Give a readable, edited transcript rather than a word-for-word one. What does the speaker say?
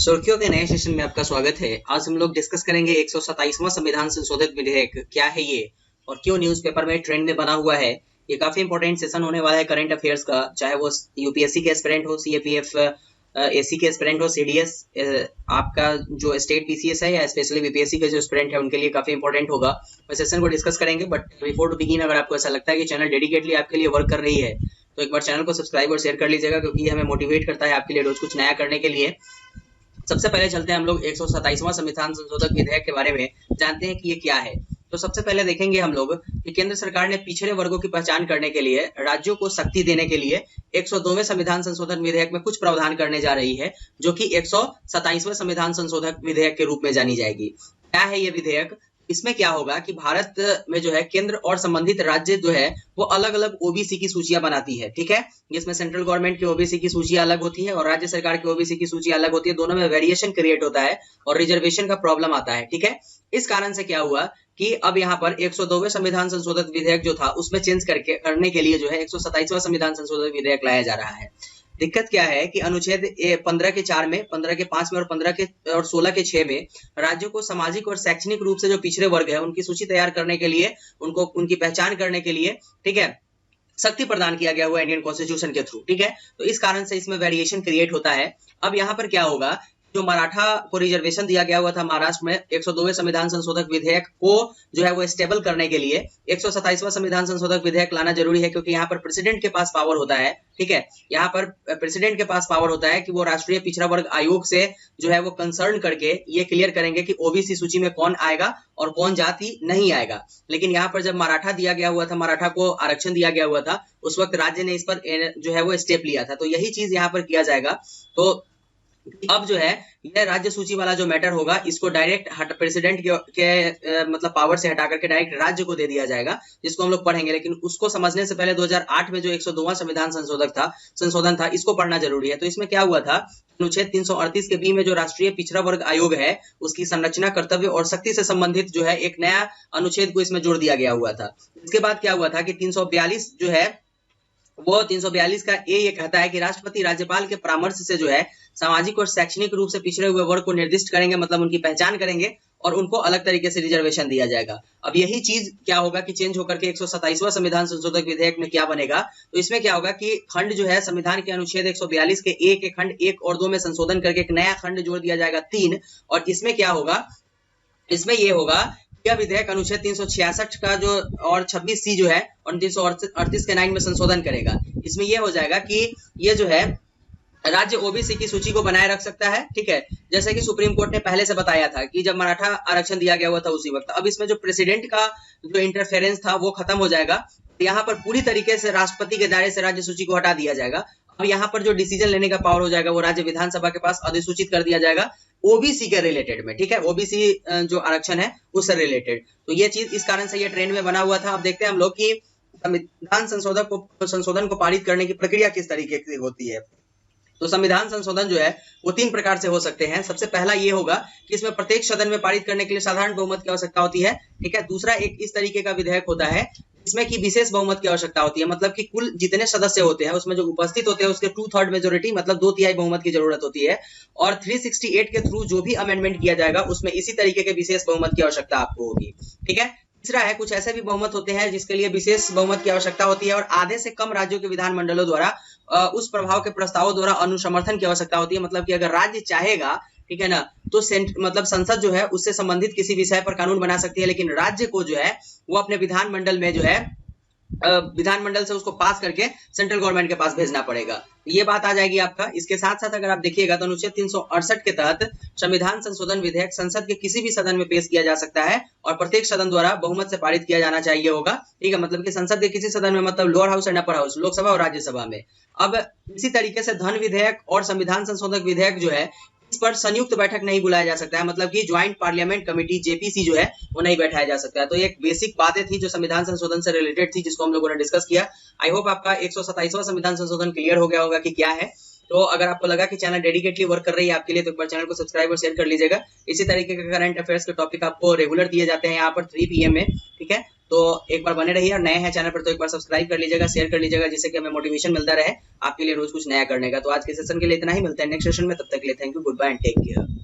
सुर्खियों के नए सेशन में आपका स्वागत है। आज हम लोग डिस्कस करेंगे 127वां संविधान संशोधित विधेयक क्या है ये और क्यों न्यूज़पेपर में ट्रेंड में बना हुआ है। ये काफी इंपॉर्टेंट सेशन होने वाला है करंट अफेयर्स का, चाहे वो यूपीएससी के एस्पिरेंट हो, सीएपीएफ एससी के एस्पिरेंट हो, सीडीएस आपका जो स्टेट पीसीएस है या स्पेशली बीपीएससी के जो एस्पिरेंट है उनके लिए काफी इंपॉर्टेंट होगा। इस सेशन को डिस्कस करेंगे, बट बिफोर टू बिगिन अगर आपको ऐसा लगता है कि चैनल डेडिकेटली आपके लिए वर्क कर रही है तो एक बार चैनल को सब्सक्राइब और शेयर कर लीजिएगा, क्योंकि हमें मोटिवेट करता है आपके लिए रोज कुछ नया करने के लिए। सबसे पहले चलते हैं हम लोग 127वां संविधान संशोधक विधेयक के बारे में जानते हैं कि ये क्या है। तो सबसे पहले देखेंगे हम लोग कि केंद्र सरकार ने पिछड़े वर्गों की पहचान करने के लिए राज्यों को शक्ति देने के लिए 102वें संविधान संशोधन विधेयक में कुछ प्रावधान करने जा रही है, जो कि 127वें संविधान संशोधक विधेयक के रूप में जानी जाएगी। क्या है ये विधेयक? इसमें क्या होगा कि भारत में जो है केंद्र और संबंधित राज्य जो है वो अलग अलग ओबीसी की सूचियां बनाती है, ठीक है। जिसमें सेंट्रल गवर्नमेंट की ओबीसी की सूचियां अलग होती है और राज्य सरकार की ओबीसी की सूची अलग होती है। दोनों में वेरिएशन क्रिएट होता है और रिजर्वेशन का प्रॉब्लम आता है, ठीक है। इस कारण से क्या हुआ कि अब यहाँ पर 102वें संविधान संशोधक विधेयक जो था उसमें चेंज करने के लिए जो है 127वां संविधान संशोधक विधेयक लाया जा रहा है। दिक्कत क्या है कि अनुच्छेद 15 के 4 में, 15 के 5 में और 15 के और 16 के 6 में राज्यों को सामाजिक और शैक्षणिक रूप से जो पिछड़े वर्ग है उनकी सूची तैयार करने के लिए, उनको उनकी पहचान करने के लिए, ठीक है, शक्ति प्रदान किया गया हुआ इंडियन कॉन्स्टिट्यूशन के थ्रू, ठीक है। तो इस कारण से इसमें वेरिएशन क्रिएट होता है। अब यहाँ पर क्या होगा, जो मराठा को रिजर्वेशन दिया गया हुआ था महाराष्ट्र में, 102वें संविधान संशोधक विधेयक को जो है वो स्टेबल करने के लिए 127वां संविधान संशोधक विधेयक लाना जरूरी है, क्योंकि यहाँ पर प्रेसिडेंट के पास पावर होता है, ठीक है। यहाँ पर प्रेसिडेंट के पास पावर होता है कि वो राष्ट्रीय पिछड़ा वर्ग आयोग से जो है वो कंसर्न करके ये क्लियर करेंगे कि ओबीसी सूची में कौन आएगा और कौन जाति नहीं आएगा। लेकिन यहाँ पर जब मराठा दिया गया हुआ था, मराठा को आरक्षण दिया गया हुआ था, उस वक्त राज्य ने इस पर जो है वो स्टेप लिया था। तो यही चीज यहाँ पर किया जाएगा। तो अब जो है यह राज्य सूची वाला जो मैटर होगा इसको डायरेक्ट प्रेसिडेंट के मतलब पावर से हटा करके डायरेक्ट राज्य को दे दिया जाएगा, जिसको हम लोग पढ़ेंगे। लेकिन उसको समझने से पहले 2008 में जो 102वां संविधान संशोधन था इसको पढ़ना जरूरी है। तो इसमें क्या हुआ था, अनुच्छेद 338 के बी में जो राष्ट्रीय पिछड़ा वर्ग आयोग है उसकी संरचना, कर्तव्य और शक्ति से संबंधित जो है एक नया अनुच्छेद को इसमें जोड़ दिया गया हुआ था। इसके बाद क्या हुआ था कि 342 जो है वो 342 का ये कहता है कि राष्ट्रपति राज्यपाल के परामर्श से जो है सामाजिक और शैक्षणिक रूप से पिछड़े हुए वर्ग को निर्दिष्ट करेंगे, मतलब उनकी पहचान करेंगे और उनको अलग तरीके से रिजर्वेशन दिया जाएगा। अब यही चीज क्या होगा कि चेंज होकर के 127वां संविधान संशोधक विधेयक में क्या बनेगा, तो इसमें क्या होगा कि खंड जो है संविधान के अनुच्छेद 142 के ए के खंड 1 और 2 में संशोधन करके एक नया खंड जोड़ दिया जाएगा 3। और इसमें क्या होगा, इसमें ये होगा यह विधेयक अनुच्छेद 366 का जो और 26C जो है और 338 के 9 में संशोधन करेगा। इसमें यह हो जाएगा कि ये जो है राज्य ओबीसी की सूची को बनाए रख सकता है, ठीक है, जैसे कि सुप्रीम कोर्ट ने पहले से बताया था कि जब मराठा आरक्षण दिया गया हुआ था उसी वक्त। अब इसमें जो प्रेसिडेंट का जो इंटरफेरेंस था वो खत्म हो जाएगा। यहाँ पर पूरी तरीके से राष्ट्रपति के दायरे से राज्य सूची को हटा दिया जाएगा। अब यहाँ पर जो डिसीजन लेने का पावर हो जाएगा वो राज्य विधानसभा के पास अधिसूचित कर दिया जाएगा ओबीसी के रिलेटेड में, ठीक है, ओबीसी जो आरक्षण है उससे रिलेटेड। तो ये चीज इस कारण से ये ट्रेंड में बना हुआ था। अब देखते हैं हम लोग कि संविधान संशोधन को पारित करने की प्रक्रिया किस तरीके से होती है। तो संविधान संशोधन जो है वो 3 प्रकार से हो सकते हैं। सबसे पहला ये होगा कि इसमें प्रत्येक सदन में पारित करने के लिए साधारण बहुमत की आवश्यकता होती है, ठीक है। दूसरा एक इस तरीके का विधेयक होता है इसमें कि विशेष बहुमत की आवश्यकता होती है, मतलब कि कुल जितने सदस्य होते हैं उसमें जो उपस्थित होते हैं उसके 2/3 मेजोरिटी, मतलब 2/3 बहुमत की जरूरत होती है। और 368 के थ्रू जो भी अमेंडमेंट किया जाएगा उसमें इसी तरीके के विशेष बहुमत की आवश्यकता आपको होगी, ठीक है। तीसरा है कुछ ऐसे भी बहुमत होते हैं जिसके लिए विशेष बहुमत की आवश्यकता होती है और आधे से कम राज्यों के विधानमंडलों द्वारा उस प्रभाव के प्रस्तावों द्वारा अनुसमर्थन की आवश्यकता होती है। मतलब कि अगर राज्य चाहेगा, ठीक है ना, तो मतलब संसद जो है उससे संबंधित किसी विषय पर कानून बना सकती है, लेकिन राज्य को जो है वो अपने विधानमंडल में जो है विधानमंडल से उसको पास करके सेंट्रल गवर्नमेंट के पास भेजना पड़ेगा। ये बात आ जाएगी आपका। इसके साथ साथ अगर आप देखिएगा तो अनुच्छेद 368 के तहत संविधान संशोधन विधेयक संसद के किसी भी सदन में पेश किया जा सकता है और प्रत्येक सदन द्वारा बहुमत से पारित किया जाना चाहिए होगा, ठीक है। मतलब कि संसद के किसी सदन में, मतलब lower house and upper house, Lok Sabha और राज्यसभा में। अब इसी तरीके से धन विधेयक और संविधान संशोधक विधेयक जो है इस पर संयुक्त बैठक नहीं बुलाया जा सकता है, मतलब कि ज्वाइंट पार्लियामेंट कमेटी जेपीसी जो है वो नहीं बैठाया जा सकता है। तो ये एक बेसिक बातें थी जो संविधान संशोधन से रिलेटेड थी, जिसको हम लोगों ने डिस्कस किया। आई होप आपका 127वां संविधान संशोधन क्लियर हो गया होगा कि क्या है। तो अगर आपको लगा कि चैनल डेडिकेटली वर्क कर रही है आपके लिए तो एक बार चैनल को सब्सक्राइब और शेयर कर लीजिएगा। इसी तरीके के करंट अफेयर्स के टॉपिक आपको रेगुलर दिए जाते हैं यहाँ पर 3 PM में, ठीक है। तो एक बार बने रहिए, और नए हैं चैनल पर तो एक बार सब्सक्राइब कर लीजिएगा, शेयर कर लीजिएगा, जिससे कि हमें मोटिवेशन मिलता रहे आपके लिए रोज कुछ नया करने का। तो आज के सेशन के लिए इतना ही, मिलते हैं नेक्स्ट सेशन में, तब तक के लिए thank you, good bye and take care.